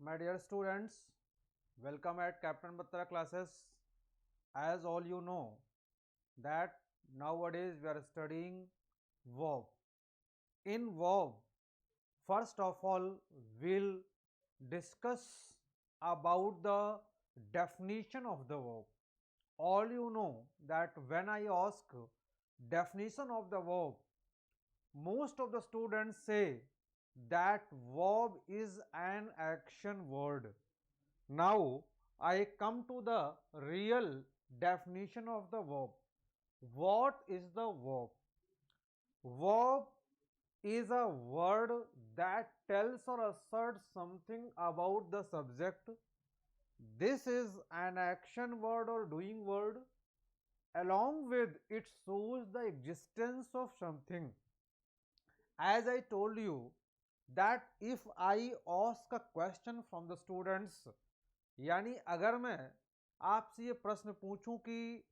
My dear students, welcome at Captain Batra classes. As all you know that nowadays we are studying verb. In verb, first of all, we'll discuss about the definition of the verb. All you know that when I ask definition of the verb, most of the students say that verb is an action word. Now I come to the real definition of the verb. What is the verb? Verb is a word that tells or asserts something about the subject. This is an action word or doing word. Along with it shows the existence of something. As I told you that if I ask a question from the students, यानी अगर मैं आपसे ये प्रश्न पूछूं कि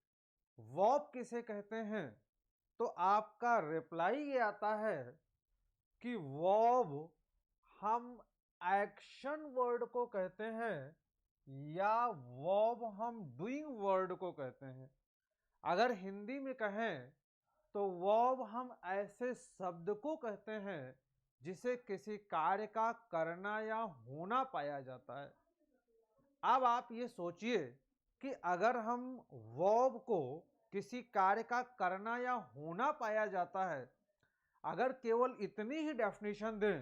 verb किसे कहते हैं, तो आपका रिप्लाई ये आता है कि वर्ब हम एक्शन वर्ड को कहते हैं या वर्ब हम डूइंग वर्ड को कहते हैं। अगर हिंदी में कहें तो वर्ब हम ऐसे शब्द को कहते हैं जिसे किसी कार्य का करना या होना पाया जाता है। अब आप ये सोचिए कि अगर हम वर्ब को किसी कार्य का करना या होना पाया जाता है, अगर केवल इतनी ही डेफिनेशन दें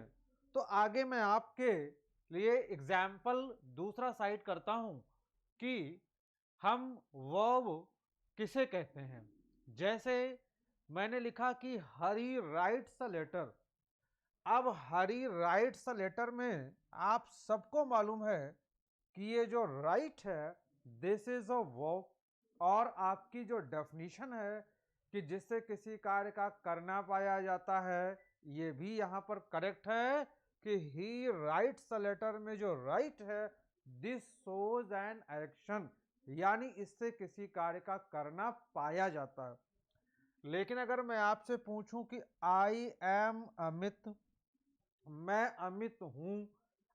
तो आगे मैं आपके लिए एग्जाम्पल दूसरा साइड करता हूं कि हम वर्ब किसे कहते हैं। जैसे मैंने लिखा कि हरी राइट्स अ लेटर। अब हरी राइट्स अ लेटर में आप सबको मालूम है कि ये जो राइट है दिस इज अ वर्ब, और आपकी जो डेफिनेशन है कि जिससे किसी कार्य का करना पाया जाता है, ये भी यहाँ पर करेक्ट है कि ही राइट्स अ लेटर में जो राइट है दिस शोज एन एक्शन, यानी इससे किसी कार्य का करना पाया जाता है। लेकिन अगर मैं आपसे पूछूं कि आई एम अमित, मैं अमित हूं,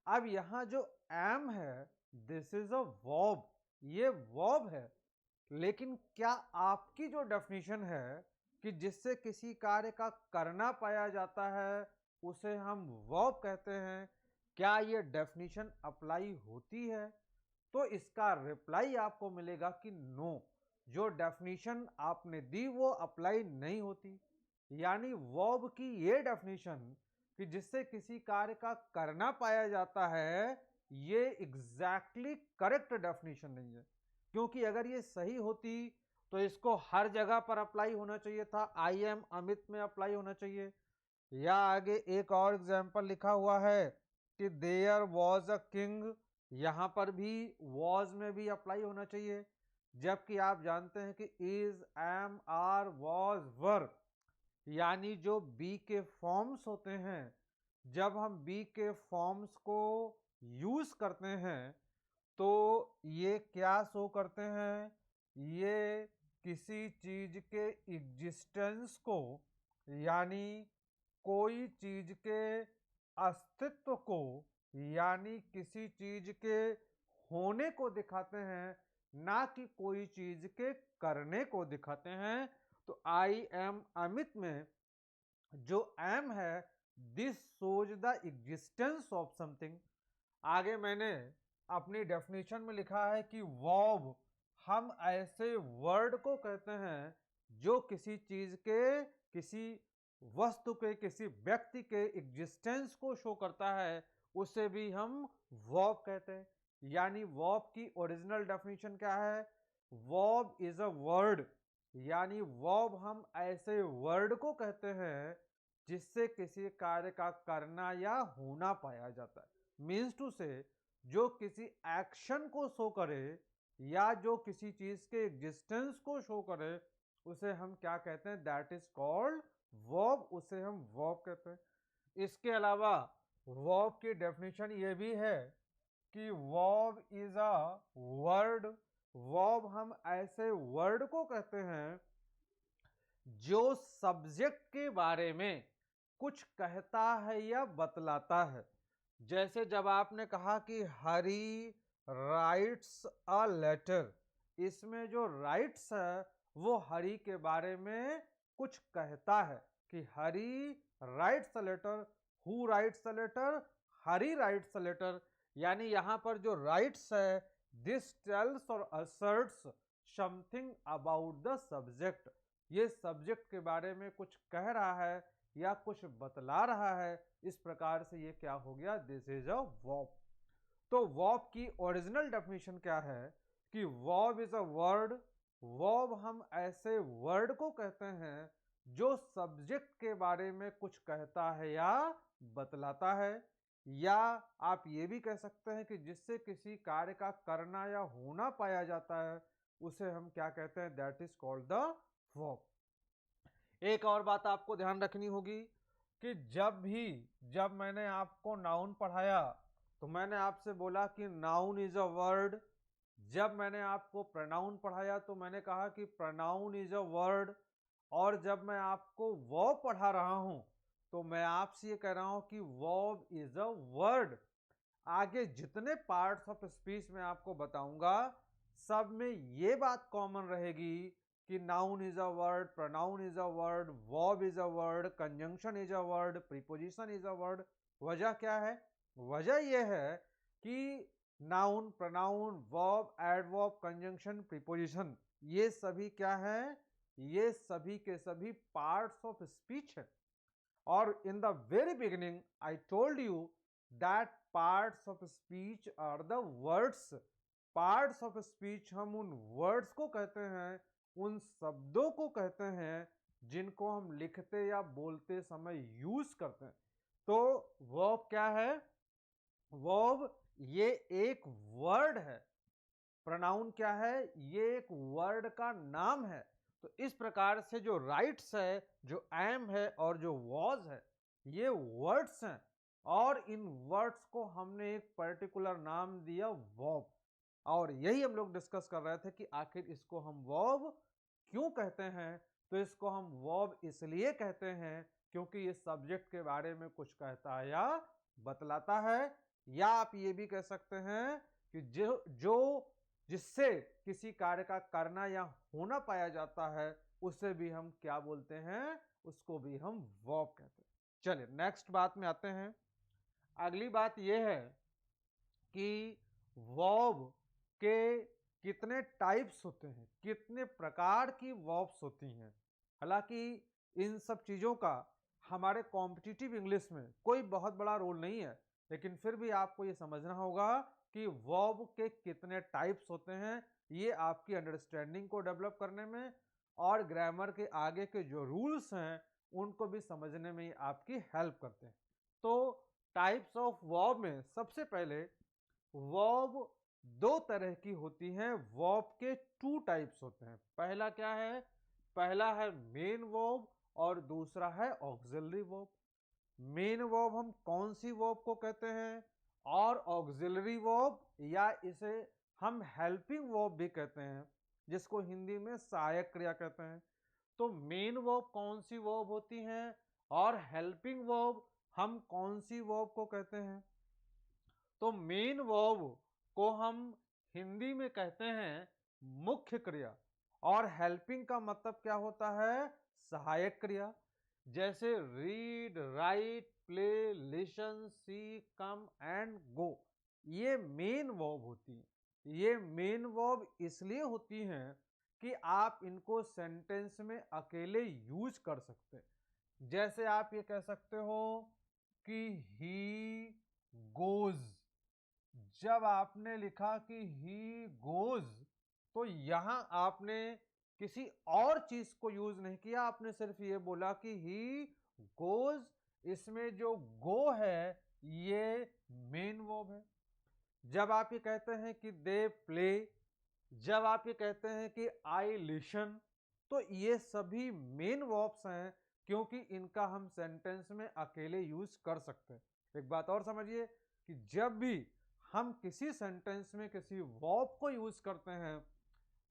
अब यहां जो एम है दिस इज अ वर्ब, ये वर्ब है। लेकिन क्या आपकी जो डेफिनेशन है कि जिससे किसी कार्य का करना पाया जाता है उसे हम वर्ब कहते हैं, क्या ये डेफिनेशन अप्लाई होती है? तो इसका रिप्लाई आपको मिलेगा कि नो, जो डेफिनेशन आपने दी वो अप्लाई नहीं होती। यानी वर्ब की ये डेफिनेशन कि जिससे किसी कार्य का करना पाया जाता है, ये एग्जैक्टली करेक्ट डेफिनेशन नहीं है। क्योंकि अगर ये सही होती तो इसको हर जगह पर अप्लाई होना चाहिए था, आई एम अमित में अप्लाई होना चाहिए। या आगे एक और एग्जाम्पल लिखा हुआ है कि देयर वॉज अ किंग, यहां पर भी वॉज में भी अप्लाई होना चाहिए। जबकि आप जानते हैं कि is am are was were, यानी जो बी के फॉर्म्स होते हैं, जब हम बी के फॉर्म्स को यूज करते हैं तो ये क्या शो करते हैं? ये किसी चीज के एग्जिस्टेंस को, यानी कोई चीज के अस्तित्व को, यानी किसी चीज के होने को दिखाते हैं, ना कि कोई चीज के करने को दिखाते हैं। तो आई एम अमित में जो एम है this shows the existence of something. आगे मैंने अपनी डेफिनेशन में लिखा है कि वर्ब हम ऐसे वर्ड को कहते हैं जो किसी चीज के, किसी वस्तु के, किसी व्यक्ति के एग्जिस्टेंस को शो करता है, उसे भी हम वर्ब कहते हैं। यानी वर्ब की ओरिजिनल डेफिनेशन क्या है? वर्ब इज अ वर्ड, यानी वर्ब हम ऐसे वर्ड को कहते हैं जिससे किसी कार्य का करना या होना पाया जाता है। मीन्स टू से जो किसी एक्शन को शो करे या जो किसी चीज के एग्जिस्टेंस को शो करे, उसे हम क्या कहते हैं? दैट इज कॉल्ड वर्ब, उसे हम वर्ब कहते हैं। इसके अलावा वर्ब की डेफिनेशन ये भी है कि verb is a word. Verb हम ऐसे वर्ड को कहते हैं जो सब्जेक्ट के बारे में कुछ कहता है या बतलाता है। जैसे जब आपने कहा कि हरी राइट्स अ लेटर, इसमें जो राइट्स है वो हरी के बारे में कुछ कहता है कि Hari writes a letter, who writes a letter, Hari writes a letter. यानी यहां पर जो राइट्स है, दिस टेल्स और asserts something about the subject, ये सब्जेक्ट के बारे में कुछ कह रहा है या कुछ बतला रहा है। इस प्रकार से ये क्या हो गया, दिस इज अ वर्ब। तो वर्ब की ओरिजिनल डेफिनेशन क्या है कि verb is a word, verb हम ऐसे वर्ड को कहते हैं जो सब्जेक्ट के बारे में कुछ कहता है या बतलाता है, या आप ये भी कह सकते हैं कि जिससे किसी कार्य का करना या होना पाया जाता है, उसे हम क्या कहते हैं, that is called the verb. एक और बात आपको ध्यान रखनी होगी कि जब मैंने आपको नाउन पढ़ाया तो मैंने आपसे बोला कि नाउन इज अ वर्ड। जब मैंने आपको प्रोनाउन पढ़ाया तो मैंने कहा कि प्रोनाउन इज अ वर्ड। और जब मैं आपको वर्ब पढ़ा रहा हूं तो मैं आपसे ये कह रहा हूं कि वर्ब इज अ वर्ड। आगे जितने पार्ट्स ऑफ स्पीच में आपको बताऊंगा, सब में ये बात कॉमन रहेगी कि noun is a word, pronoun is a word, verb is a word, conjunction is a word, preposition is a word. वजह क्या है? वजह यह है कि noun, pronoun, verb, adverb, conjunction, preposition, ये सभी क्या है? ये सभी के सभी पार्ट्स ऑफ स्पीच है। और in the very beginning I told you that parts of speech are the words. Parts of speech हम उन वर्ड्स को कहते हैं, उन शब्दों को कहते हैं जिनको हम लिखते या बोलते समय यूज करते हैं। तो वर्ब क्या है? वर्ब ये एक वर्ड है। प्रोनाउन क्या है? ये एक वर्ड का नाम है। तो इस प्रकार से जो राइट्स है, जो एम है और जो वॉज है, ये वर्ड्स हैं। और इन वर्ड्स को हमने एक पर्टिकुलर नाम दिया वर्ब। और यही हम लोग डिस्कस कर रहे थे कि आखिर इसको हम वर्ब क्यों कहते हैं। तो इसको हम वर्ब इसलिए कहते हैं क्योंकि ये सब्जेक्ट के बारे में कुछ कहता है या बतलाता है। या आप ये भी कह सकते हैं कि जो जिससे किसी कार्य का करना या होना पाया जाता है, उसे भी हम क्या बोलते हैं? उसको भी हम वर्ब कहते हैं। चलिए नेक्स्ट बात में आते हैं। अगली बात यह है कि वर्ब के कितने टाइप्स होते हैं, कितने प्रकार की वर्ब्स होती हैं। हालांकि इन सब चीज़ों का हमारे कॉम्पिटिटिव इंग्लिश में कोई बहुत बड़ा रोल नहीं है, लेकिन फिर भी आपको ये समझना होगा कि वर्ब के कितने टाइप्स होते हैं। ये आपकी अंडरस्टैंडिंग को डेवलप करने में और ग्रामर के आगे के जो रूल्स हैं उनको भी समझने में आपकी हेल्प करते हैं। तो टाइप्स ऑफ वर्ब में सबसे पहले वर्ब दो तरह की होती हैं। वर्ब के टू टाइप्स होते हैं। पहला क्या है? पहला है मेन वर्ब और दूसरा है ऑक्सिलरी वर्ब। मेन वर्ब हम कौन सी वर्ब को कहते हैं? और ऑक्सिलरी वर्ब या इसे हम हेल्पिंग वर्ब भी कहते हैं, जिसको हिंदी में सहायक क्रिया कहते हैं। तो मेन वर्ब कौन सी वर्ब होती हैं और हेल्पिंग वर्ब हम कौन सी वर्ब को कहते हैं? तो मेन वर्ब को हम हिंदी में कहते हैं मुख्य क्रिया। और हेल्पिंग का मतलब क्या होता है? सहायक क्रिया। जैसे read, write, play, listen, see, come and go, ये मेन वर्ब होती हैं। ये मेन वर्ब इसलिए होती हैं कि आप इनको सेंटेंस में अकेले यूज कर सकते हैं। जैसे आप ये कह सकते हो कि ही गोज। जब आपने लिखा कि ही गोज, तो यहां आपने किसी और चीज को यूज नहीं किया, आपने सिर्फ ये बोला कि ही गोज। इसमें जो गो है ये मेन वर्ब है। जब आप ये कहते हैं कि दे प्ले, जब आप ये कहते हैं कि आई लिसन, तो ये सभी मेन वर्ब्स हैं क्योंकि इनका हम सेंटेंस में अकेले यूज कर सकते हैं। एक बात और समझिए कि जब भी हम किसी सेंटेंस में किसी वर्ब को यूज करते हैं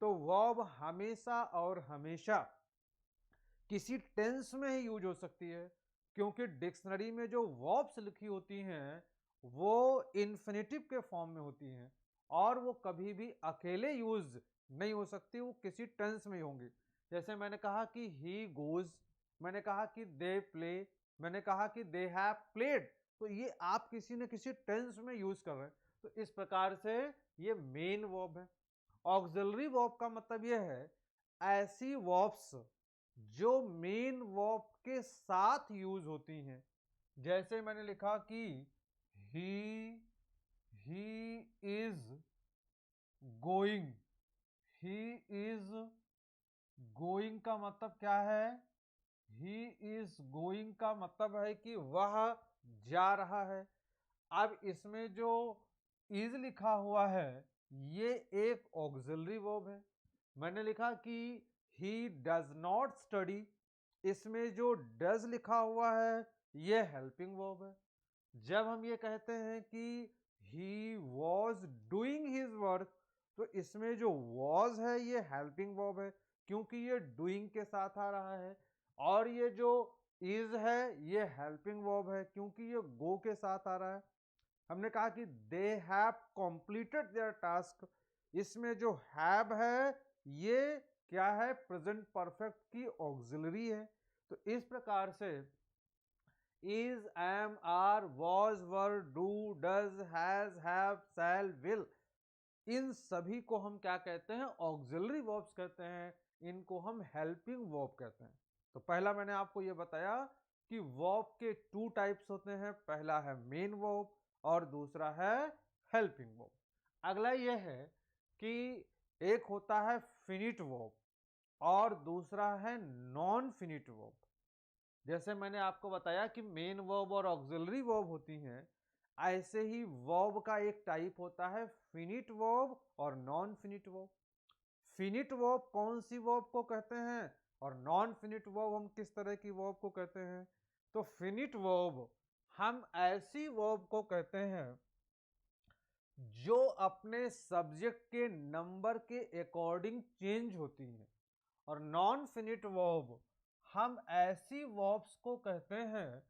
तो वर्ब हमेशा और हमेशा किसी टेंस में ही यूज हो सकती है, क्योंकि डिक्शनरी में जो वर्ब्स लिखी होती हैं वो इन्फिनेटिव के फॉर्म में होती हैं और वो कभी भी अकेले यूज नहीं हो सकती, वो किसी टेंस में होंगी। जैसे मैंने कहा कि ही गोज, मैंने कहा कि दे प्ले, मैंने कहा कि दे हैव प्लेड, तो ये आप किसी न किसी टेंस में यूज कर रहे हैं। तो इस प्रकार से ये मेन वर्ब है। ऑक्सिलरी वर्ब का मतलब ये है ऐसी वर्ब्स जो मेन वर्ब के साथ यूज होती हैं। जैसे मैंने लिखा कि he is going, he is going का मतलब क्या है? ही इज गोइंग का मतलब है कि वह जा रहा है। अब इसमें जो इज लिखा हुआ है ये एक ऑक्सिलरी वर्ब है। मैंने लिखा कि ही डज नॉट स्टडी, इसमें जो डज लिखा हुआ है ये हेल्पिंग वर्ब है। जब हम ये कहते हैं कि he was doing his work, तो इसमें जो वॉज है ये हेल्पिंग वर्ब है क्योंकि ये डूइंग के साथ आ रहा है, और ये जो इज है ये हेल्पिंग वर्ब है क्योंकि ये गो के साथ आ रहा है। हमने कहा कि they have completed there task, इसमें जो हैव है ये क्या है? प्रेजेंट परफेक्ट की ऑक्सिलरी है। तो इस प्रकार से is, am, are, was, were, do, does, has, have, shall, will, इन सभी को हम क्या कहते हैं? ऑक्सिलरी वर्ब्स कहते हैं। इनको हम हेल्पिंग वर्ब कहते हैं। तो पहला मैंने आपको ये बताया कि वर्ब के टू टाइप्स होते हैं, पहला है मेन वर्ब और दूसरा है हेल्पिंग वर्ब। अगला ये है कि एक होता है फिनिट वर्ब और दूसरा है नॉन फिनिट वर्ब। जैसे मैंने आपको बताया कि मेन वर्ब और ऑक्सिलरी वर्ब होती हैं, ऐसे ही वर्ब का एक टाइप होता है फिनिट वर्ब और non finite verb. Finite verb कौन सी वर्ब को कहते हैं और नॉन फिनिट वर्ब हम किस तरह की वर्ब को कहते हैं? तो फिनिट वर्ब हम ऐसी वर्ब को कहते हैं जो अपने सब्जेक्ट के नंबर के अकॉर्डिंग चेंज होती हैं, और नॉन फिनिट वर्ब हम ऐसी वर्ब्स को कहते हैं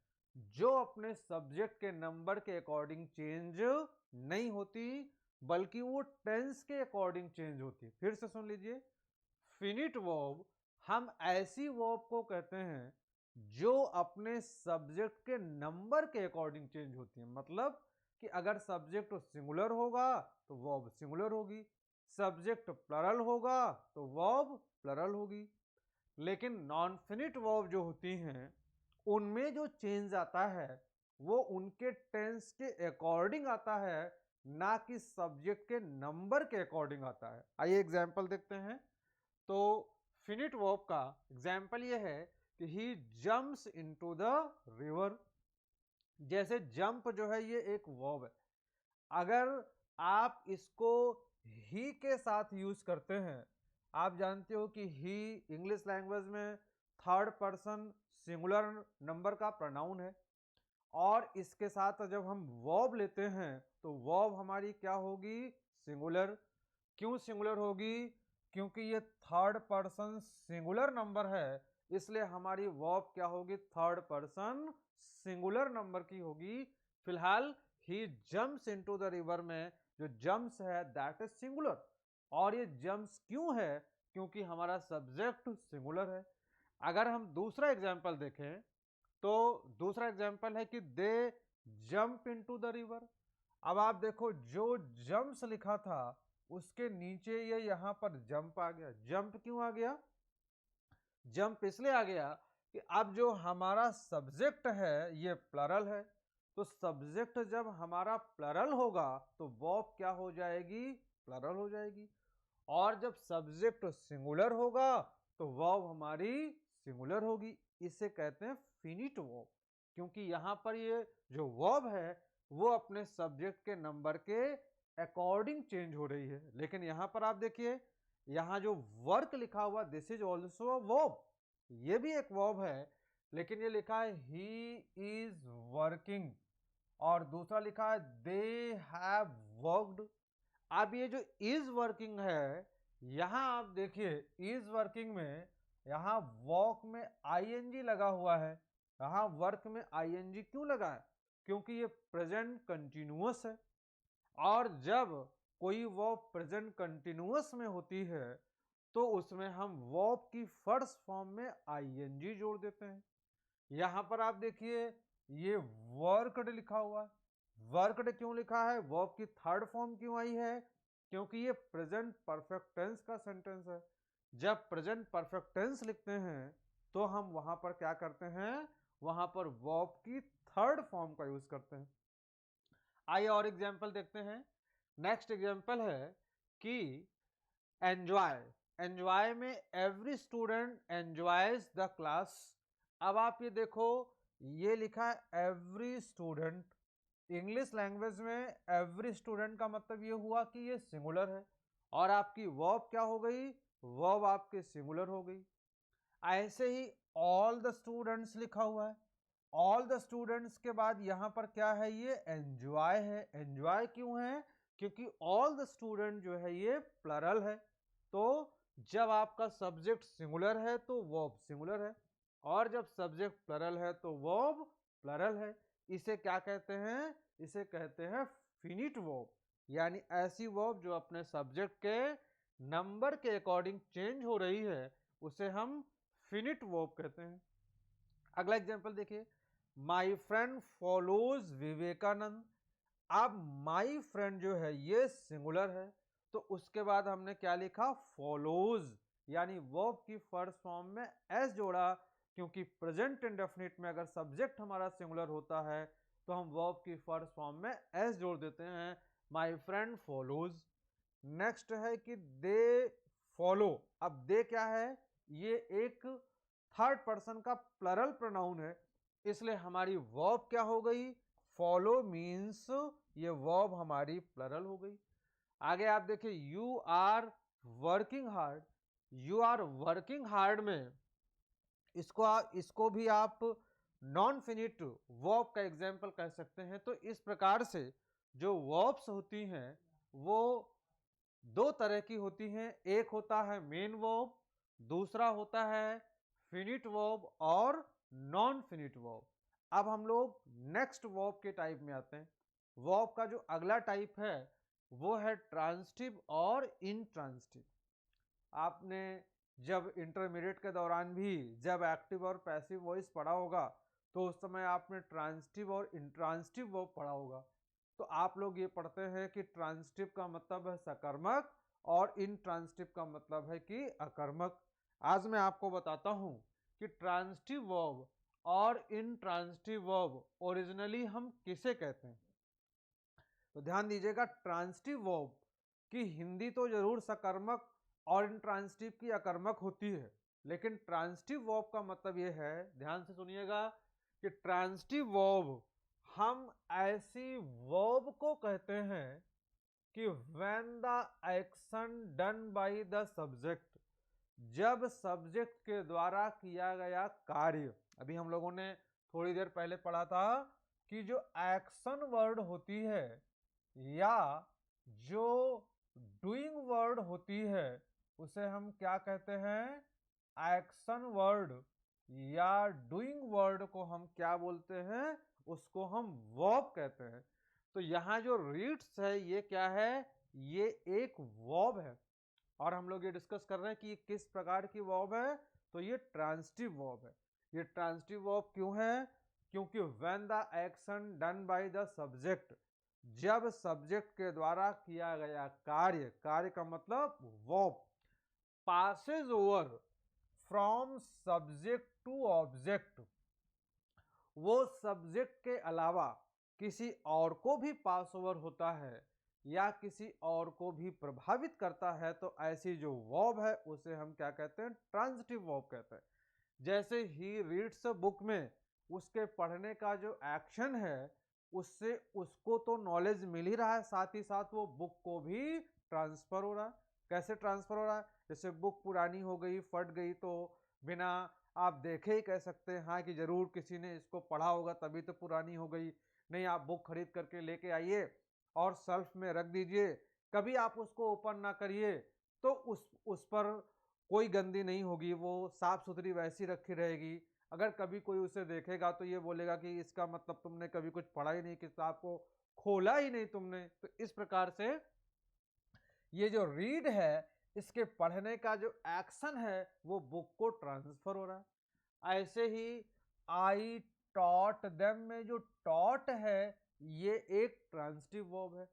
जो अपने सब्जेक्ट के नंबर के अकॉर्डिंग चेंज नहीं होती बल्कि वो टेंस के अकॉर्डिंग चेंज होती है। फिर से सुन लीजिए, फिनिट वर्ब हम ऐसी वर्ब को कहते हैं जो अपने सब्जेक्ट के नंबर के अकॉर्डिंग चेंज होती है। मतलब कि अगर सब्जेक्ट सिंगुलर होगा तो वर्ब सिंगुलर होगी, सब्जेक्ट प्लरल होगा तो वर्ब प्लरल होगी। लेकिन नॉन फिनिट वर्ब जो होती हैं उनमें जो चेंज आता है वो उनके टेंस के अकॉर्डिंग आता है, ना कि सब्जेक्ट के नंबर के अकॉर्डिंग आता है। आइए एग्जाम्पल देखते हैं। तो फिनिट वर्ब का एग्जाम्पल ये है कि he jumps into the river. जैसे जंप जो है ये एक वर्ब है, अगर आप इसको ही के साथ यूज करते हैं, आप जानते हो कि ही इंग्लिश लैंग्वेज में थर्ड पर्सन सिंगुलर नंबर का प्रोनाउन है, और इसके साथ जब हम वर्ब लेते हैं तो वर्ब हमारी क्या होगी? सिंगुलर। क्यों सिंगुलर होगी? क्योंकि ये थर्ड पर्सन सिंगुलर नंबर है, इसलिए हमारी वर्ब क्या होगी? थर्ड पर्सन सिंगुलर नंबर की होगी। फिलहाल he jumps into the river में जो जम्प्स है दैट इज सिंगुलर, और ये जम्प्स क्यों है? क्योंकि हमारा सब्जेक्ट सिंगुलर है। अगर हम दूसरा एग्जाम्पल देखें तो दूसरा एग्जाम्पल है कि दे जंप इनटू द रिवर। अब आप देखो जो जंप्स लिखा था उसके नीचे ये यहां पर जंप आ गया। जंप क्यों आ गया? जंप इसलिए आ गया कि अब जो हमारा सब्जेक्ट है ये प्लरल है, तो सब्जेक्ट जब हमारा प्लरल होगा तो वर्ब क्या हो जाएगी? प्लरल हो जाएगी। और जब सब्जेक्ट सिंगुलर होगा तो वर्ब हमारी सिंगुलर होगी। इसे कहते हैं फिनिट वर्ब, क्योंकि यहां पर ये जो वर्ब है वो अपने सब्जेक्ट के नंबर के अकॉर्डिंग चेंज हो रही है। लेकिन यहां पर आप देखिए, यहां जो वर्क लिखा हुआ this is also a verb, ये भी एक वर्ब है, लेकिन ये लिखा है ही इज वर्किंग, और दूसरा लिखा है दे हैव वर्कड। अब ये जो इज वर्किंग है, यहां आप देखिए इज वर्किंग में यहां वर्क में आईएनजी लगा हुआ है। यहां वर्क में आईएनजी क्यों लगा है? क्योंकि ये प्रेजेंट कंटिन्यूअस है, और जब कोई वर्ब प्रेजेंट कंटिन्यूअस में होती है तो उसमें हम वर्ब की फर्स्ट फॉर्म में आईएनजी जोड़ देते हैं। यहां पर आप देखिए ये वर्कड लिखा हुआ है। वर्कड क्यों लिखा है, वर्ब की थर्ड फॉर्म क्यों आई है, क्योंकि ये प्रेजेंट परफेक्ट टेंस का सेंटेंस है। जब प्रेजेंट परफेक्ट टेंस लिखते हैं तो हम वहां पर क्या करते हैं, वहां पर वर्ब की थर्ड फॉर्म का यूज करते हैं। आइए और एग्जांपल देखते हैं। नेक्स्ट एग्जांपल है कि एंजॉय। एंजॉय में every student enjoys the class. अब आप ये देखो, ये लिखा है एवरी स्टूडेंट। इंग्लिश लैंग्वेज में एवरी स्टूडेंट का मतलब ये हुआ कि ये सिंगुलर है, और आपकी वर्ब क्या हो गई, वर्ब आपकी सिंगुलर हो गई। ऐसे ही ऑल द स्टूडेंट्स लिखा हुआ है। ऑल द स्टूडेंट्स के बाद यहां पर क्या है, ये एंजॉय है। एंजॉय क्यों है, क्योंकि ऑल द स्टूडेंट जो है ये प्लरल है। तो जब आपका सब्जेक्ट सिंगुलर है तो वर्ब सिंगुलर है, और जब सब्जेक्ट प्लरल है तो वर्ब प्लरल है। इसे क्या कहते हैं, इसे कहते हैं फिनिट वर्ब, यानी ऐसी वर्ब जो अपने सब्जेक्ट के नंबर के अकॉर्डिंग चेंज हो रही है उसे हम फिनिट वर्ब कहते हैं। अगला एग्जांपल देखिए, माई फ्रेंड फॉलोज विवेकानंद। अब माई फ्रेंड जो है ये सिंगुलर है, तो उसके बाद हमने क्या लिखा, फॉलोज, यानी वर्ब की फर्स्ट फॉर्म में एस जोड़ा, क्योंकि प्रेजेंट इंडेफिनिट में अगर सब्जेक्ट हमारा सिंगुलर होता है तो हम वर्ब की फर्स्ट फॉर्म में एस जोड़ देते हैं, माई फ्रेंड फॉलोज। नेक्स्ट है कि दे फॉलो। अब दे क्या है, ये एक थर्ड पर्सन का प्लरल प्रोनाउन है, इसलिए हमारी वर्ब क्या हो गई, फॉलो मीन्स ये वर्ब हमारी प्लरल हो गई। आगे आप देखिए, you are working hard. You are working hard में इसको भी आप नॉन फिनिट वर्ब का एग्जाम्पल कह सकते हैं। तो इस प्रकार से जो वर्ब्स होती हैं वो दो तरह की होती हैं, एक होता है मेन वर्ब, दूसरा होता है फिनिट वर्ब और नॉन फिनिट वर्ब। अब हम लोग नेक्स्ट वर्ब के टाइप में आते हैं। वर्ब का जो अगला टाइप है वो है ट्रांसिटिव और इंट्रांसिटिव। आपने जब इंटरमीडिएट के दौरान भी जब एक्टिव और पैसिव वॉइस पढ़ा होगा तो उस समय आपने ट्रांसिटिव और इंट्रांसिटिव वर्ब पढ़ा होगा। तो आप लोग ये पढ़ते हैं कि ट्रांसिटिव का मतलब है सकर्मक और इंट्रांसिटिव का मतलब है कि अकर्मक। आज मैं आपको बताता हूं कि ट्रांसिटिव वर्ब और इंट्रांसिटिव वर्ब ओरिजिनली हम किसे कहते हैं। तो ध्यान दीजिएगा, ट्रांसिटिव वर्ब की हिंदी तो जरूर सकर्मक और इंट्रांसिटिव की अकर्मक होती है, लेकिन ट्रांसिटिव वर्ब का मतलब यह है, ध्यान से सुनिएगा, कि ट्रांसिटिव वर्ब हम ऐसी वर्ब को कहते हैं कि when the action done by the subject, जब सब्जेक्ट के द्वारा किया गया कार्य। अभी हम लोगों ने थोड़ी देर पहले पढ़ा था कि जो एक्शन वर्ड होती है या जो डूइंग वर्ड होती है उसे हम क्या कहते हैं, एक्शन वर्ड, या डूइंग वर्ड को हम क्या बोलते हैं, उसको हम वर्ब कहते हैं। तो यहाँ जो रीड्स है ये क्या है, ये एक वर्ब है, और हम लोग ये डिस्कस कर रहे हैं कि ये किस प्रकार की वर्ब है। तो ये ट्रांसिटिव वर्ब है। ये ट्रांसिटिव वर्ब क्यों है, क्योंकि when the action done by the subject, जब सब्जेक्ट के द्वारा किया गया कार्य, कार्य का मतलब verb, passes over from subject to object, वो सब्जेक्ट के अलावा किसी और को भी पास ओवर होता है या किसी और को भी प्रभावित करता है, तो ऐसी जो वर्ब है उसे हम क्या कहते हैं, ट्रांजिटिव वर्ब कहते हैं। जैसे ही रीड्स बुक में उसके पढ़ने का जो एक्शन है उससे उसको तो नॉलेज मिल ही रहा है, साथ ही साथ वो बुक को भी ट्रांसफर हो रहा है। कैसे ट्रांसफर हो रहा है, जैसे बुक पुरानी हो गई, फट गई, तो बिना आप देखे ही कह सकते हैं हाँ कि जरूर किसी ने इसको पढ़ा होगा तभी तो पुरानी हो गई। नहीं, आप बुक खरीद करके लेके आइए और शेल्फ में रख दीजिए, कभी आप उसको ओपन ना करिए तो उस पर कोई गंदी नहीं होगी, वो साफ सुथरी वैसी रखी रहेगी। अगर कभी कोई उसे देखेगा तो ये बोलेगा कि इसका मतलब तुमने कभी कुछ पढ़ा ही नहीं, किताब को खोला ही नहीं तुमने। तो इस प्रकार से ये जो रीड है, इसके पढ़ने का जो एक्शन है वो बुक को ट्रांसफर हो रहा है। ऐसे ही आई टॉट देम में जो टॉट है ये एक ट्रांजिटिव वर्ब है।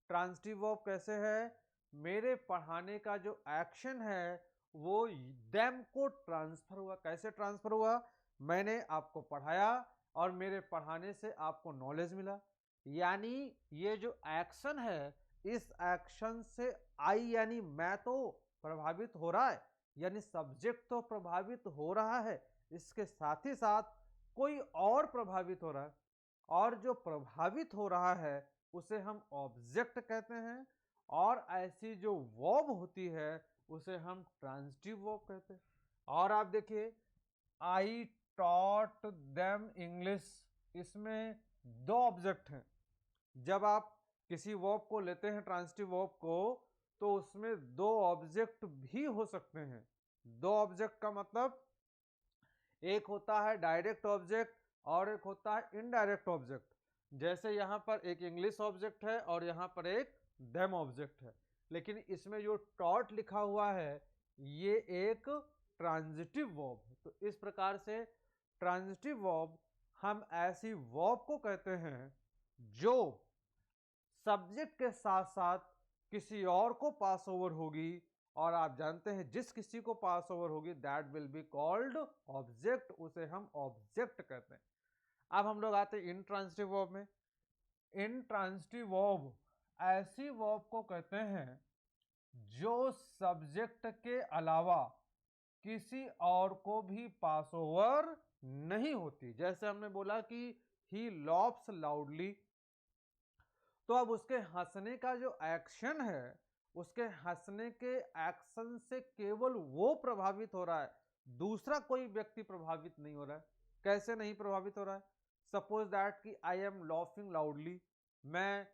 ट्रांजिटिव वर्ब कैसे है? मेरे पढ़ाने का जो एक्शन है वो देम को ट्रांसफर हुआ। कैसे ट्रांसफर हुआ? मैंने आपको पढ़ाया और मेरे पढ़ाने से आपको नॉलेज मिला, यानी ये जो एक्शन है इस एक्शन से आई यानी मैं तो प्रभावित हो रहा है, यानी सब्जेक्ट तो प्रभावित हो रहा है, इसके साथ ही साथ कोई और प्रभावित हो रहा है, और जो प्रभावित हो रहा है उसे हम ऑब्जेक्ट कहते हैं, और ऐसी जो वर्ब होती है उसे हम ट्रांजिटिव वर्ब कहते हैं। और आप देखिए आई टॉट देम इंग्लिश, इसमें दो ऑब्जेक्ट हैं। जब आप किसी वर्ब को लेते हैं ट्रांजिटिव वर्ब को, तो उसमें दो ऑब्जेक्ट भी हो सकते हैं। दो ऑब्जेक्ट का मतलब एक होता है डायरेक्ट ऑब्जेक्ट और एक होता है इनडायरेक्ट ऑब्जेक्ट। जैसे यहाँ पर एक इंग्लिश ऑब्जेक्ट है और यहाँ पर एक देम ऑब्जेक्ट है, लेकिन इसमें जो टॉट लिखा हुआ है ये एक ट्रांजिटिव वर्ब है। तो इस प्रकार से ट्रांजिटिव वर्ब हम ऐसी वर्ब को कहते हैं जो सब्जेक्ट के साथ साथ किसी और को पास ओवर होगी, और आप जानते हैं जिस किसी को पास ओवर होगी that will be called object, उसे हम ऑब्जेक्ट कहते हैं। अब हम लोग आते हैं इंट्रांजिटिव वर्ब में। इंट्रांजिटिव वर्ब ऐसी वर्ब को कहते हैं जो सब्जेक्ट के अलावा किसी और को भी पास ओवर नहीं होती। जैसे हमने बोला कि ही लॉफ्स लाउडली, तो अब उसके हंसने का जो एक्शन है, उसके हंसने के एक्शन से केवल वो प्रभावित हो रहा है, दूसरा कोई व्यक्ति प्रभावित नहीं हो रहा है। कैसे नहीं प्रभावित हो रहा है? सपोज दैट कि आई एम लॉफिंग लाउडली, मैं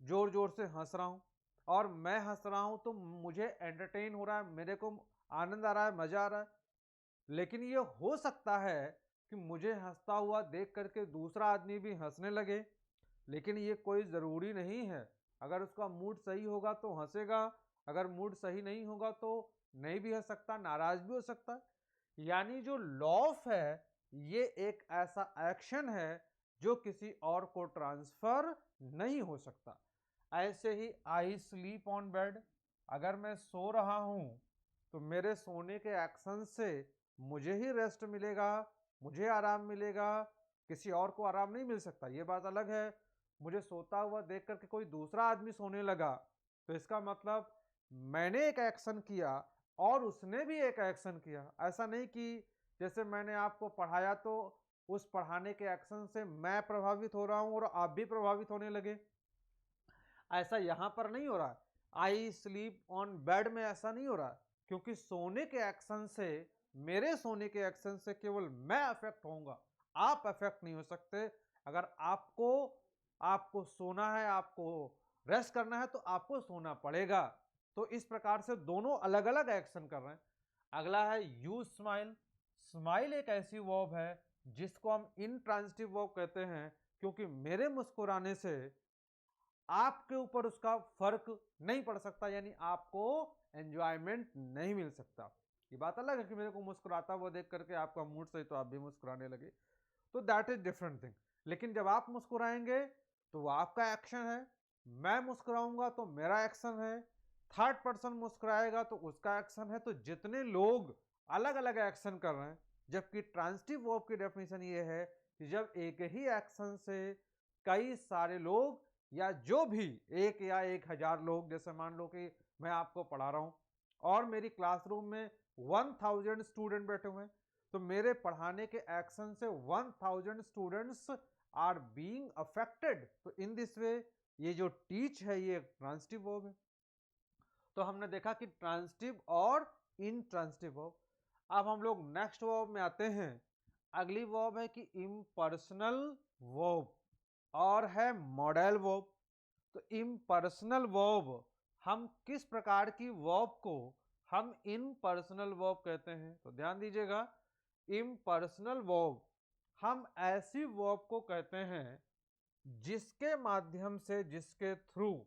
जोर जोर से हंस रहा हूं, और मैं हंस रहा हूं तो मुझे एंटरटेन हो रहा है, मेरे को आनंद आ रहा है, मजा आ रहा है। लेकिन ये हो सकता है कि मुझे हंसता हुआ देख करके दूसरा आदमी भी हंसने लगे, लेकिन ये कोई ज़रूरी नहीं है। अगर उसका मूड सही होगा तो हंसेगा, अगर मूड सही नहीं होगा तो नहीं भी हंस सकता, नाराज भी हो सकता है। यानी जो लॉफ है ये एक ऐसा एक्शन है जो किसी और को ट्रांसफर नहीं हो सकता। ऐसे ही आई स्लीप ऑन बेड, अगर मैं सो रहा हूं तो मेरे सोने के एक्शन से मुझे ही रेस्ट मिलेगा, मुझे आराम मिलेगा, किसी और को आराम नहीं मिल सकता। ये बात अलग है मुझे सोता हुआ देख करके कोई दूसरा आदमी सोने लगा, तो इसका मतलब मैंने एक एक्शन किया और उसने भी एक एक्शन किया। ऐसा नहीं कि जैसे मैंने आपको पढ़ाया तो उस पढ़ाने के एक्शन से मैं प्रभावित हो रहा हूं और आप भी प्रभावित होने लगे, ऐसा यहां पर नहीं हो रहा। आई स्लीप ऑन बेड में ऐसा नहीं हो रहा, क्योंकि सोने के एक्शन से, मेरे सोने के एक्शन से केवल मैं अफेक्ट होऊंगा, आप अफेक्ट नहीं हो सकते। अगर आपको आपको सोना है, आपको रेस्ट करना है तो आपको सोना पड़ेगा। तो इस प्रकार से दोनों अलग अलग एक्शन कर रहे हैं। अगला है यू स्माइल। स्माइल एक ऐसी वर्ब है जिसको हम इंट्रांजिटिव वर्ब कहते हैं, क्योंकि मेरे मुस्कुराने से आपके ऊपर उसका फर्क नहीं पड़ सकता, यानी आपको एंजॉयमेंट नहीं मिल सकता। ये बात अलग है कि मेरे को मुस्कुराता हुआ देख करके आपका मूड सही तो आप भी मुस्कुराने लगे, तो दैट इज डिफरेंट थिंग। लेकिन जब आप मुस्कुराएंगे तो वो आपका एक्शन है, मैं मुस्कुराऊंगा तो मेरा एक्शन है, थर्ड पर्सन मुस्कुराएगा तो उसका एक्शन है। तो जितने लोग अलग अलग एक्शन कर रहे हैं, जबकि ट्रांजिटिव वर्ब की डेफिनेशन ये है कि जब एक ही एक्शन से कई सारे लोग, या जो भी एक या 1000 लोग, जैसे मान लो कि मैं आपको पढ़ा रहा हूं और मेरी क्लासरूम में 1000 स्टूडेंट बैठे हुए हैं, तो मेरे पढ़ाने के एक्शन से 1000 स्टूडेंट्स आर बीइंग अफेक्टेड। तो इन दिस वे ये जो टीच है ये ट्रांजिटिव वर्ब है। तो हमने देखा कि ट्रांजिटिव और इनट्रांजिटिव वर्ब। अब हम लोग नेक्स्ट वर्ब में आते हैं। अगली वर्ब है कि इम्पर्सनल वर्ब और है मॉडल वर्ब। तो इम्पर्सनल वर्ब, हम किस प्रकार की वर्ब को हम इम्पर्सनल वर्ब कहते हैं? तो ध्यान दीजिएगा, इम्पर्सनल वर्ब, हम ऐसी वर्ब को कहते हैं जिसके माध्यम से, जिसके थ्रू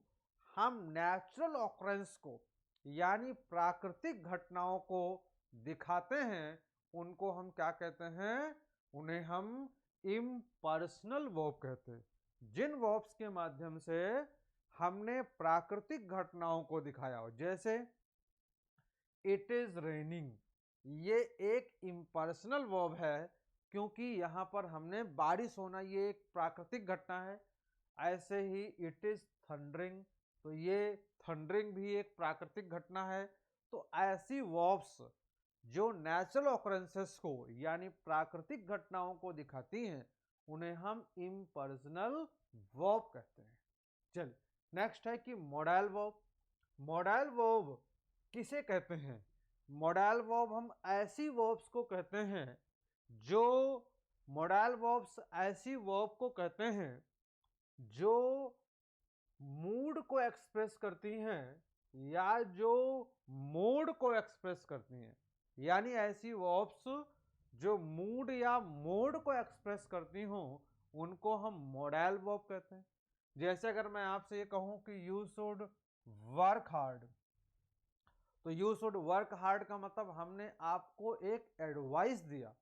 हम नेचुरल ऑकरेंस को यानी प्राकृतिक घटनाओं को दिखाते हैं, उनको हम क्या कहते हैं? उन्हें हम इम्पर्सनल वर्ब कहते हैं। जिन वर्ब्स के माध्यम से हमने प्राकृतिक घटनाओं को दिखाया हो, जैसे इट इज रेनिंग, ये एक इम्पर्सनल वर्ब है क्योंकि यहां पर हमने बारिश होना, ये एक प्राकृतिक घटना है। ऐसे ही इट इज थंडरिंग, तो ये थंडरिंग भी एक प्राकृतिक घटना है। तो ऐसी वर्ब्स जो नेचुरल ऑकरेंसेस को यानी प्राकृतिक घटनाओं को दिखाती हैं, उन्हें हम इम्पर्सनल वर्ब कहते हैं। चल, नेक्स्ट है कि मॉडल वर्ब। मॉडल वर्ब किसे कहते हैं? मॉडल वर्ब हम ऐसी वर्ब्स को कहते हैं जो, मॉडल वर्ब्स ऐसी वर्ब को कहते हैं जो मूड को एक्सप्रेस करती हैं या जो मोड को एक्सप्रेस करती हैं। यानी ऐसी वर्ब्स जो मूड या मोड को एक्सप्रेस करती हों, उनको हम मॉडल वर्ब कहते हैं। जैसे अगर मैं आपसे ये कहूं कि यू शुड वर्क हार्ड, तो यू शुड वर्क हार्ड का मतलब हमने आपको एक एडवाइस दिया,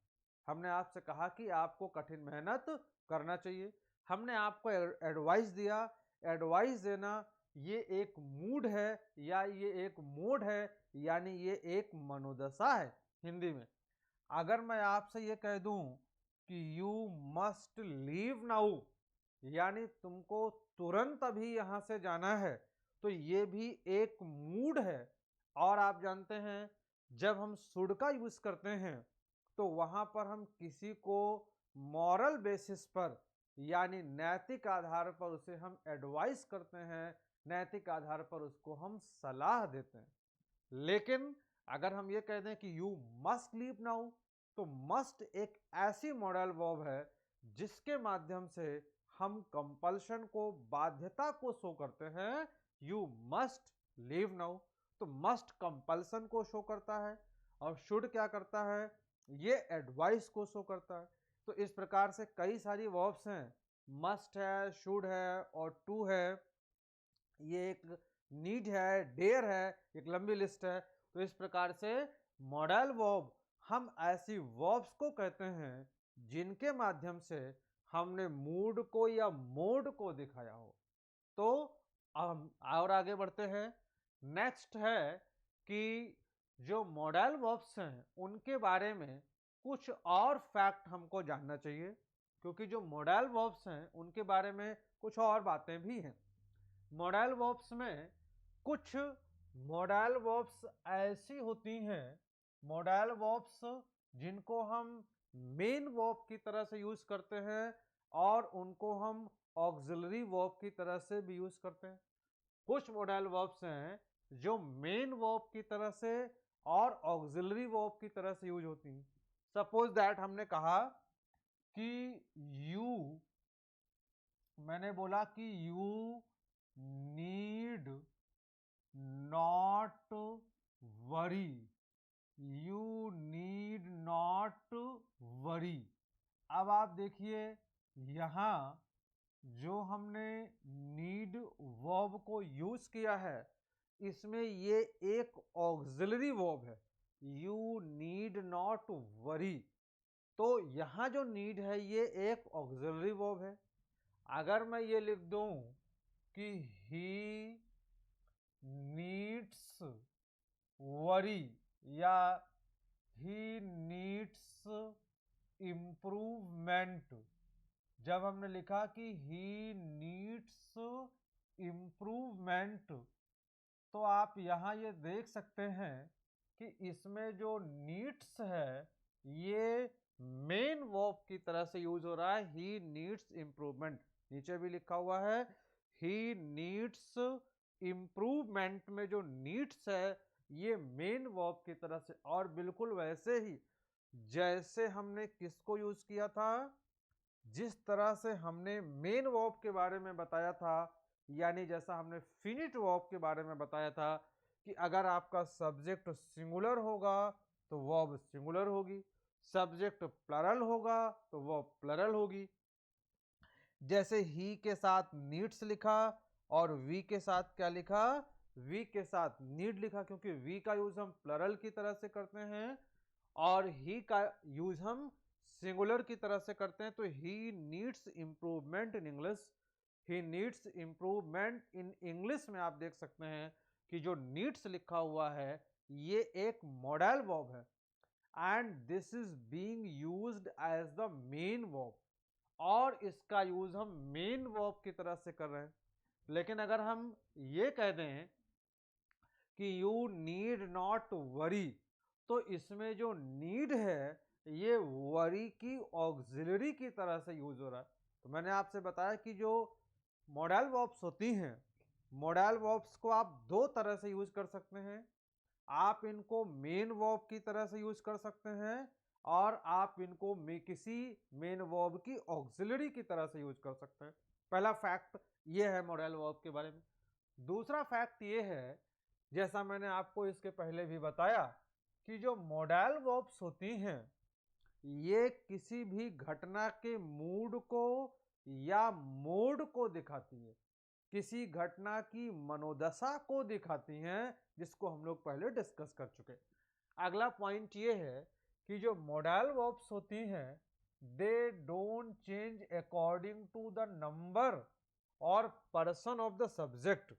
हमने आपसे कहा कि आपको कठिन मेहनत करना चाहिए, हमने आपको एडवाइस दिया। एडवाइस देना ये एक मूड है या ये एक मोड है, यानी ये एक मनोदशा है हिंदी में। अगर मैं आपसे ये कह दूं कि यू मस्ट लीव नाउ, यानी तुमको तुरंत अभी यहां से जाना है, तो ये भी एक मूड है। और आप जानते हैं जब हम शुड का यूज करते हैं तो वहां पर हम किसी को मॉरल बेसिस पर यानी नैतिक आधार पर उसे हम एडवाइस करते हैं, नैतिक आधार पर उसको हम सलाह देते हैं। लेकिन अगर हम ये कह दें कि यू मस्ट लीव नाउ, तो मस्ट एक ऐसी मॉडल वर्ब है जिसके माध्यम से हम कंपल्शन को, बाध्यता को शो करते हैं। यू मस्ट लीव नाउ, तो मस्ट कंपल्सन को शो करता है और शुड क्या करता है? ये एडवाइस को शो करता है। तो इस प्रकार से कई सारी वर्ब्स हैं, मस्ट है, शुड है और टू है, ये एक नीड है, डेयर है, एक लंबी लिस्ट है। तो इस प्रकार से मॉडल वर्ब हम ऐसी वर्ब्स को कहते हैं जिनके माध्यम से हमने मूड को या मोड को दिखाया हो। तो हम और आगे बढ़ते हैं। नेक्स्ट है कि जो मॉडल वर्ब्स हैं उनके बारे में कुछ और फैक्ट हमको जानना चाहिए, क्योंकि जो मॉडल वर्ब्स हैं उनके बारे में कुछ और बातें भी हैं। मॉडल वर्ब्स में कुछ मॉडल वर्ब्स ऐसी होती हैं, मॉडल वर्ब्स जिनको हम मेन वर्ब की तरह से यूज करते हैं और उनको हम ऑक्सिलरी वर्ब की तरह से भी यूज करते हैं। कुछ मॉडल वर्ब्स हैं जो मेन वर्ब की तरह से और ऑक्सिलरी वर्ब की तरह से यूज होती हैं। सपोज दैट हमने कहा कि यू, मैंने बोला कि you need not worry, you need not worry. अब आप देखिए यहां जो हमने नीड वर्ब को यूज किया है, इसमें ये एक ऑक्सिलरी वर्ब है, यू नीड नॉट वरी। तो यहां जो नीड है ये एक ऑक्सिलरी वर्ब है। अगर मैं ये लिख दूं कि ही नीड्स वरी या ही नीड्स इम्प्रूवमेंट, जब हमने लिखा कि ही नीड्स इम्प्रूवमेंट, तो आप यहाँ ये देख सकते हैं कि इसमें जो नीड्स है ये मेन वर्ब की तरह से यूज हो रहा है, ही नीड्स इम्प्रूवमेंट। नीचे भी लिखा हुआ है ही नीड्स इम्प्रूवमेंट, में जो नीड्स है ये मेन वर्ब की तरह से, और बिल्कुल वैसे ही जैसे हमने किसको यूज किया था, जिस तरह से हमने मेन वर्ब के बारे में बताया था, यानी जैसा हमने फिनिट वर्ब के बारे में बताया था कि अगर आपका सब्जेक्ट सिंगुलर होगा तो वर्ब सिंगुलर होगी, सब्जेक्ट प्लरल होगा तो वो प्लरल होगी। जैसे ही के साथ नीड्स लिखा और वी के साथ क्या लिखा, वी के साथ नीड लिखा, क्योंकि वी का यूज हम प्लरल की तरह से करते हैं और ही का यूज हम सिंगुलर की तरह से करते हैं। तो he needs improvement in English, he needs improvement in English में आप देख सकते हैं कि जो नीड्स लिखा हुआ है ये एक मॉडल वर्ब है and this is being used as the main verb, और इसका यूज हम मेन वर्ब की तरह से कर रहे हैं। लेकिन अगर हम ये कह दें कि यू नीड नॉट वरी, तो इसमें जो नीड है ये वरी की ऑक्सिलरी की तरह से यूज हो रहा है। तो मैंने आपसे बताया कि जो मॉडल वर्ब्स होती हैं, मॉडल वर्ब्स को आप दो तरह से यूज कर सकते हैं। आप इनको मेन वर्ब की तरह से यूज कर सकते हैं और आप इनको किसी मेन वर्ब की ऑक्सिलरी की तरह से यूज कर सकते हैं। पहला फैक्ट ये है मॉडल वर्ब के बारे में। दूसरा फैक्ट ये है, जैसा मैंने आपको इसके पहले भी बताया, कि जो मॉडल वर्ब्स होती हैं ये किसी भी घटना के मूड को या मोड को दिखाती है, किसी घटना की मनोदशा को दिखाती हैं, जिसको हम लोग पहले डिस्कस कर चुके। अगला पॉइंट ये है कि जो मॉडल वर्ब्स होती हैं they don't change according to the number और person of the subject.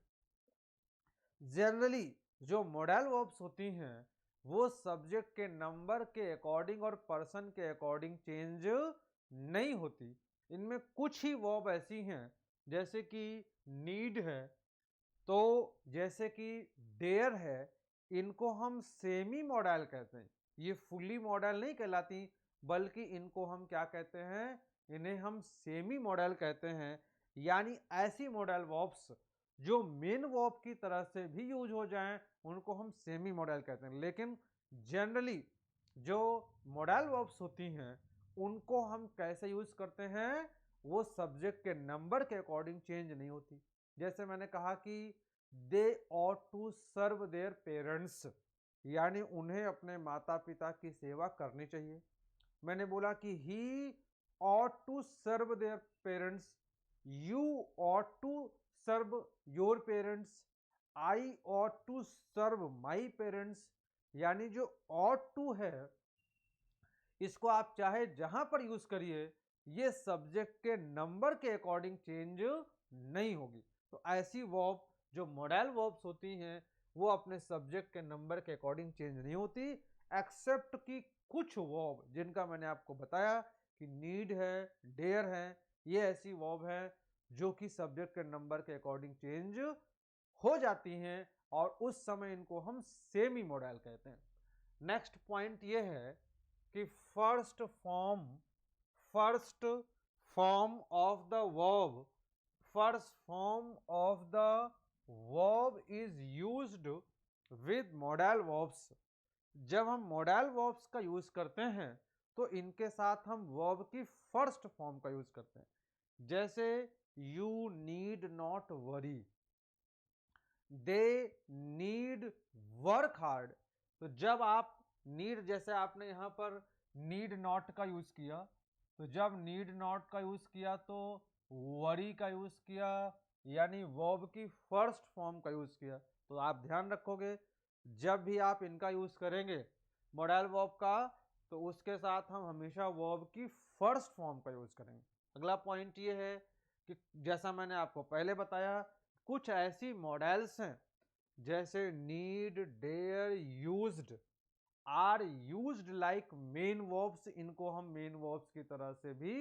Generally जो मॉडल वर्ब्स होती हैं वो सब्जेक्ट के नंबर के अकॉर्डिंग और पर्सन के अकॉर्डिंग चेंज नहीं होती। इनमें कुछ ही वर्ब ऐसी हैं जैसे कि नीड है, तो जैसे कि डेयर है, इनको हम सेमी मॉडल कहते हैं। ये फुल्ली मॉडल नहीं कहलाती, बल्कि इनको हम क्या कहते हैं, इन्हें हम सेमी मॉडल कहते हैं। यानी ऐसी मॉडल वर्ब्स जो मेन वर्ब की तरह से भी यूज हो जाएं उनको हम सेमी मॉडल कहते हैं। लेकिन जनरली जो मॉडल वर्ब्स होती हैं उनको हम कैसे यूज करते हैं, वो सब्जेक्ट के नंबर के अकॉर्डिंग चेंज नहीं होती। जैसे मैंने कहा कि they ought to serve their parents, यानी उन्हें अपने माता पिता की सेवा करनी चाहिए। मैंने बोला कि he ought to serve their parents, you ought to serve your parents, I ought to serve my parents. यानी जो ऑट टू है इसको आप चाहे जहां पर यूज करिए, ये सब्जेक्ट के नंबर के अकॉर्डिंग चेंज नहीं होगी। तो ऐसी वर्ब जो मॉडल वर्ब्स होती हैं वो अपने सब्जेक्ट के नंबर के अकॉर्डिंग चेंज नहीं होती, एक्सेप्ट कि कुछ वर्ब जिनका मैंने आपको बताया कि नीड है, डेयर है, ये ऐसी वर्ब है जो कि सब्जेक्ट के नंबर के अकॉर्डिंग चेंज हो जाती हैं और उस समय इनको हम सेमी मॉडल कहते हैं। नेक्स्ट पॉइंट ये है कि first form of the verb, first form of the verb is used with modal verbs. जब हम मॉडल वर्ब्स का यूज करते हैं तो इनके साथ हम वर्ब की फर्स्ट फॉर्म का यूज करते हैं। जैसे you need not worry, they need work hard. तो जब आप नीड, जैसे आपने यहां पर नीड नॉट का यूज किया, तो जब नीड नॉट का यूज किया तो वरी का यूज किया, यानी वर्ब की फर्स्ट फॉर्म का यूज किया। तो आप ध्यान रखोगे जब भी आप इनका यूज करेंगे मॉडल वर्ब का, तो उसके साथ हम हमेशा वर्ब की फर्स्ट फॉर्म का यूज करेंगे। अगला पॉइंट ये है कि जैसा मैंने आपको पहले बताया, कुछ ऐसी मॉडल्स हैं जैसे need, dare, used are used like main verbs, इनको हम मेन वर्ब्स की तरह से भी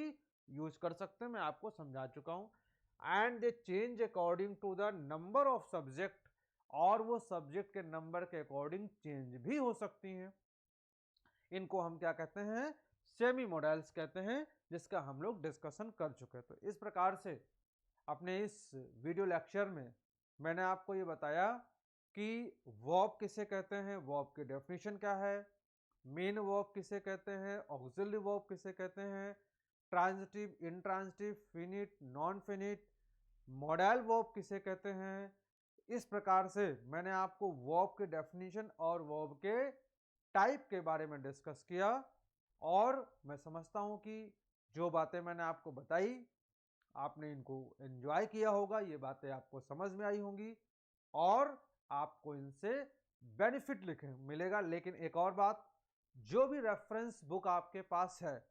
यूज कर सकते हैं, मैं आपको समझा चुका हूं। And they change according to the number of subject, और वो सब्जेक्ट के नंबर के अकॉर्डिंग चेंज भी हो सकती हैं। इनको हम क्या कहते हैं, सेमी मॉडल्स कहते हैं, जिसका हम लोग डिस्कशन कर चुके हैं। तो इस प्रकार से अपने इस वीडियो लेक्चर में मैंने आपको ये बताया कि वर्ब किसे कहते हैं, वर्ब की डेफिनेशन क्या है, मेन वर्ब किसे कहते हैं, ऑक्सिलरी वर्ब किसे कहते हैं, transitive, intransitive, finite, non finite, modal verb किसे कहते हैं। इस प्रकार से मैंने आपको वर्ब के डेफिनेशन और वर्ब के टाइप के बारे में डिस्कस किया। और मैं समझता हूँ कि जो बातें मैंने आपको बताई आपने इनको एंजॉय किया होगा, ये बातें आपको समझ में आई होंगी और आपको इनसे बेनिफिट लिखे मिलेगा। लेकिन एक और बात, जो भी रेफरेंस बुक आपके पास है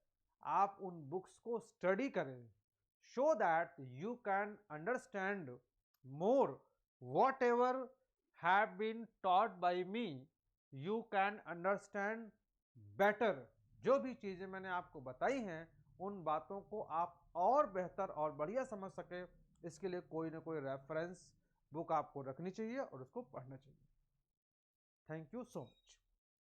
आप उन बुक्स को स्टडी करें, so that you can understand more whatever have been taught by me, you can understand better। जो भी चीजें मैंने आपको बताई हैं उन बातों को आप और बेहतर और बढ़िया समझ सके, इसके लिए कोई ना कोई रेफरेंस बुक आपको रखनी चाहिए और उसको पढ़ना चाहिए। Thank you so much.